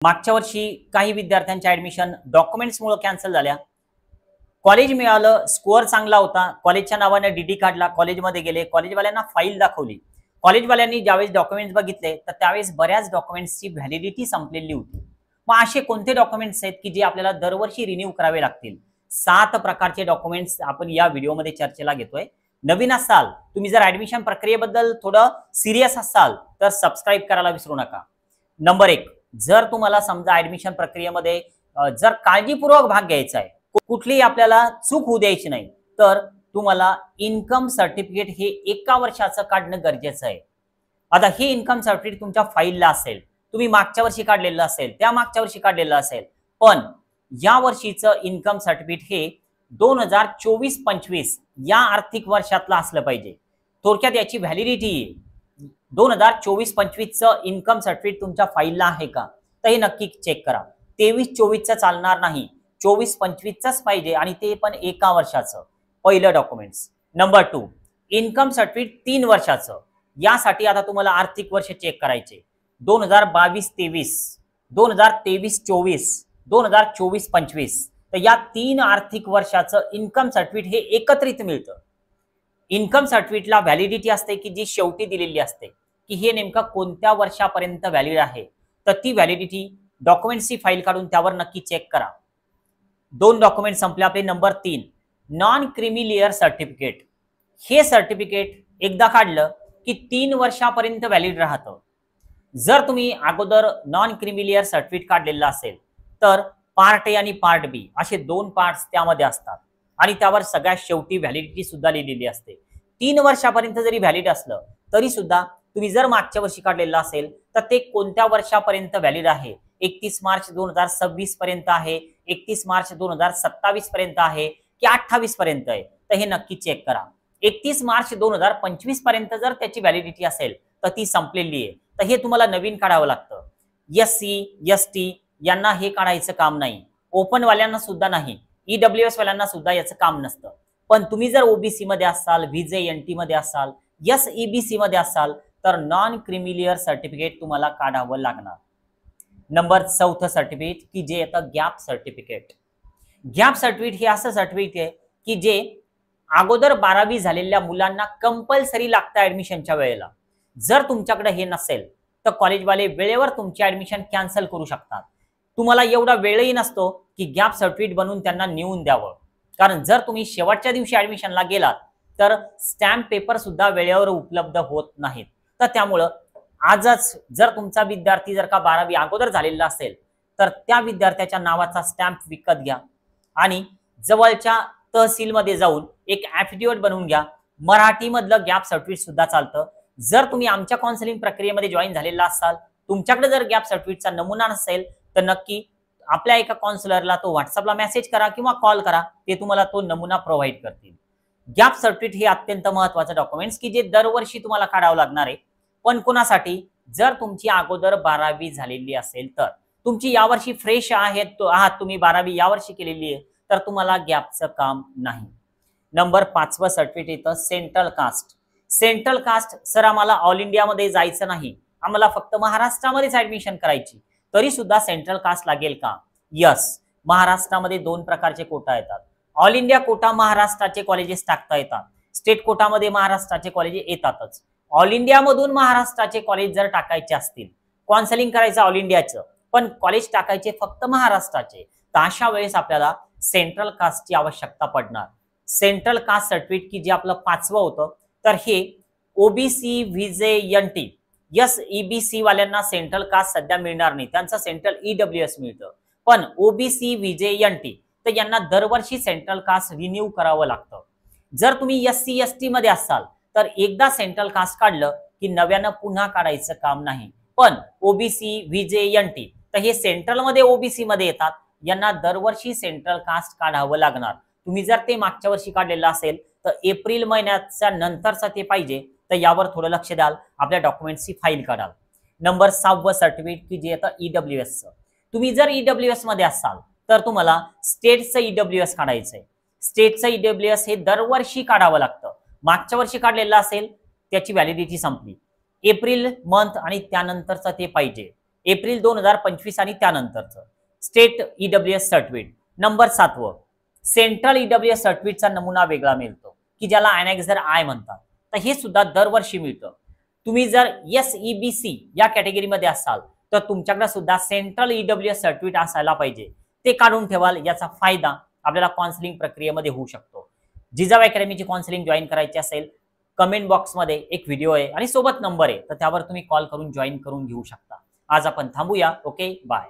मागच्या वर्षी काही विद्यार्थ्यांच्या ऍडमिशन डॉक्युमेंट्समुळे कॅन्सल झाल्या। कॉलेज मिळालं, स्कोअर चांगला होता, कॉलेजच्या नावाने डीडी काढला, कॉलेजमध्ये गेले, कॉलेजवाल्यांना फाईल दाखवली। कॉलेजवाल्यांनी ज्यावेळेस डॉक्युमेंट्स बघितले तर त्यावेळेस बऱ्याच डॉक्युमेंट्सची व्हॅलिडिटी संपलेली होती। मग असे कोणते डॉक्युमेंट्स आहेत की जे आपल्याला दरवर्षी रिन्यू करावे लागतील? 7 प्रकारचे डॉक्युमेंट्स आपण या व्हिडिओमध्ये चर्चेला घेतोय। नवीन असाल, तुम्ही जर ऍडमिशन प्रक्रियेबद्दल थोडं सिरियस असाल तर सबस्क्राईब करायला विसरू नका। नंबर 1, जर तुम्हाला समजा ऍडमिशन प्रक्रियेमध्ये जर काळजीपूर्वक भाग घ्यायचा आहे, कुठलीही आपल्याला चूक होऊ द्यायची नाही, तर तुम्हाला इन्कम सर्टिफिकेट हे 1 वर्षाचं काढणं गरजेचं आहे। आता हे इन्कम सर्टिफिकेट तुमच्या फाईलला असेल, तुम्ही मागच्या वर्षी काढलेलं असेल, त्या मागच्या वर्षी काढलेलं असेल, पण या वर्षीचं इन्कम सर्टिफिकेट हे 2024-25 या आर्थिक वर्षातलं असलं पाहिजे। थोडक्यात याची व्हॅलिडिटी 2024-25चं इन्कम सर्टिफिकेट तुमच्या फाईलला आहे का, तर हे नक्की चेक करा। 23-24चं चालणार नाही, 24-25च पाहिजे आणि ते पण 1 वर्षाचं। पहिलं डॉक्युमेंट्स। नंबर 2, इन्कम सर्टिफिकेट 3 वर्षाचं। यासाठी आता तुम्हाला आर्थिक वर्ष चेक करायचे, 2022-23, 2023-24, 2024-25। तर या 3 आर्थिक वर्षाचं इन्कम सर्टिफिकेट हे एकत्रित मिळतं। इन्कम सर्टिफिकेटला व्हॅलिडिटी असते की जी शेवटी दिलेली असते की हे नेमका कोणत्या वर्षापर्यंत व्हॅलिड आहे, तर ती व्हॅलिडिटी डॉक्युमेंट्सची फाईल काढून त्यावर नक्की चेक करा। 2 डॉक्युमेंट संपले आपले। Number 3, non creamy layer certificate. हे सर्टिफिकेट एकदा काढलं की 3 वर्षापर्यंत व्हॅलिड राहतं। जर तुम्ही अगोदर नॉन क्रिमिलियर सर्टिफिकेट काढलेलं असेल तर पार्ट ए आणि पार्ट बी असे 2 पार्ट्स त्यामध्ये असतात आणि त्यावर सगळ्यात शेवटी व्हॅलिडिटी सुद्धा लिहिलेली असते। 3 वर्षापर्यंत जरी व्हॅलिड असलं तरी सुद्धा तुम्ही जर मागच्या वर्षी काढलेलं असेल तर ते कोणत्या वर्षापर्यंत व्हॅलिड आहे, 31 मार्च 2026 पर्यंत आहे, 31 मार्च 2027 पर्यंत आहे की 28 पर्यंत आहे, तर हे नक्की चेक करा। 31 मार्च 2025 पर्यंत जर त्याची व्हॅलिडिटी असेल तर ती संपलेली आहे, तर हे तुम्हाला नवीन काढावं लागतं। एससी एसटी यांना हे काढायचं काम नाही, ओपन वाल्यांना सुद्धा नाही, ईडब्ल्यूएस वाल्यांना सुद्धा याचं काम नसतं। पण तुम्ही जर ओबीसी मध्ये असाल, व्हीजेएनटी मध्ये असाल, एसईबीसी मध्ये असाल तर नॉन क्रिमिलियर सर्टिफिकेट तुम्हाला काढावं लागणार। नंबर 4 सर्टिफिकेट की जे येतं गॅप सर्टिफिकेट। गॅप सर्टिफिकेट हे असं सर्टिफिकेट आहे की जे अगोदर 12वी झालेल्या मुलांना कंपल्सरी लागतं ऍडमिशनच्या वेळेला। जर तुमच्याकडे हे नसेल तर कॉलेजवाले वेळेवर तुमची ऍडमिशन कॅन्सल करू शकतात। तुम्हाला एवढा वेळही नसतो की गॅप सर्टिफिकेट बनवून त्यांना नेऊन द्यावं, कारण जर तुम्ही शेवटच्या दिवशी ऍडमिशनला गेलात तर स्टॅम्प पेपर सुद्धा वेळेवर उपलब्ध होत नाहीत। तर त्यामुळं आजच जर तुमचा विद्यार्थी जर का 12वी अगोदर झालेला असेल तर त्या विद्यार्थ्याच्या नावाचा स्टॅम्प विकत घ्या आणि जवळच्या तहसीलमध्ये जाऊन एक ॲफिडेविट बनवून घ्या। मराठीमधलं गॅप सर्टिफिकेट सुद्धा चालतं। जर तुम्ही आमच्या काउन्सिलिंग प्रक्रियेमध्ये जॉईन झालेला असाल, तुमच्याकडे जर गॅप सर्टिफिकेटचा नमुना नसेल तर नक्की आपल्या एका काउन्सिलरला तो व्हॉट्सअपला मेसेज करा किंवा कॉल करा, ते तुम्हाला तो नमुना प्रोव्हाइड करतील। गॅप सर्टिफिकेट हे अत्यंत महत्त्वाचं डॉक्युमेंट्स की जे दरवर्षी तुम्हाला काढावं लागणार आहे। पण कोणासाठी? जर तुमची अगोदर 12वी झालेली असेल तर। तुमची यावर्षी फ्रेश आहात तुम्ही 12वी यावर्षी केलेली आहे तर तुम्हाला गॅपचं काम नाही। नंबर 5 सर्टिफिकेट येतं central caste. Central caste sir आम्हाला ऑल इंडियामध्ये जायचं नाही, आम्हाला फक्त महाराष्ट्रामध्येच ऍडमिशन करायची, तरी सुद्धा सेंट्रल कास्ट लागेल का? यस, महाराष्ट्रामध्ये 2 प्रकारचे कोटा येतात। ऑल इंडिया कोटा महाराष्ट्राचे कॉलेजेस टाकता येतात, स्टेट कोटामध्ये महाराष्ट्राचे कॉलेजेस येतातच। ऑल इंडिया मधून महाराष्ट्राचे कॉलेज जर टाकायचे असतील, काउन्सिलिंग करायचं ऑल इंडियाचं पण कॉलेज टाकायचे फक्त महाराष्ट्राचे, तर अशा वेळेस आपल्याला सेंट्रल कास्टची आवश्यकता पडणार। सेंट्रल कास्ट सर्टिफिकेट की जे आपलं 5वं होतं, तर हे ओबीसी व्हीजेएनटी एसईबीसी वाल्यांना सेंट्रल कास्ट सध्या मिळणार नाही, त्यांचं सेंट्रल ईडब्ल्यूएस मिळतं। पण ओबीसी व्हीजेएनटी तर यांना दरवर्षी सेंट्रल कास्ट रिन्यू करावं लागतं। जर तुम्ही एससी एसटी मध्ये असाल तर एकदा सेंट्रल कास्ट काढलं की नव्यानं पुन्हा काढायचं काम नाही। पण ओबीसी व्हीजेएनटी तर हे सेंट्रल मध्ये ओबीसी मध्ये येतात, यांना दरवर्षी सेंट्रल कास्ट काढावं लागणार। तुम्ही जर ते मागच्या वर्षी काढलेलं असेल तर एप्रिल महिन्याच्या नंतरचं ते पाहिजे, तर यावर थोडं लक्ष द्याल, आपल्या डॉक्युमेंट्सची फाईल काढाल। नंबर 6 सर्टिफिकेट की जे येतं ईडब्ल्यूएसचं। तुम्ही जर ईडब्ल्यूएस मध्ये असाल तर तुम्हाला स्टेटचं ईडब्ल्यूएस काढायचंय। स्टेटचं ईडब्ल्यूएस हे दरवर्षी काढावं लागतं। मागच्या वर्षी काढलेलं असेल त्याची व्हॅलिडिटी संपली, एप्रिल मंथ आणि त्यानंतरचं ते पाहिजे। एप्रिल 2025 आणि त्यानंतरचं state EWS certificate. Number 7 central EWS सर्टिफिकेटचा नमुना वेगळा मिळतो की ज्याला अनेक्झर आय म्हणतात. तर हे सुद्धा दरवर्षी मिळतं. तुम्ही जर SEBC या कॅटेगरीमध्ये असाल तर तुमच्याकडे सुद्धा सेंट्रल ईडब्ल्यूएस सर्टिफिकेट असायला पाहिजे. ते काढून ठेवाल. याचा फायदा आपल्याला काउन्सिलिंग प्रक्रियेमध्ये होऊ शकतो. जिजाऊ अकॅडमीची काउन्सिलिंग जॉईन करायची असेल, कमेंट बॉक्समध्ये एक व्हिडिओ आहे आणि सोबत नंबर आहे, तर त्यावर तुम्ही कॉल करून जॉईन करून घेऊ शकता. आज आपण थांबूया. Okay, bye.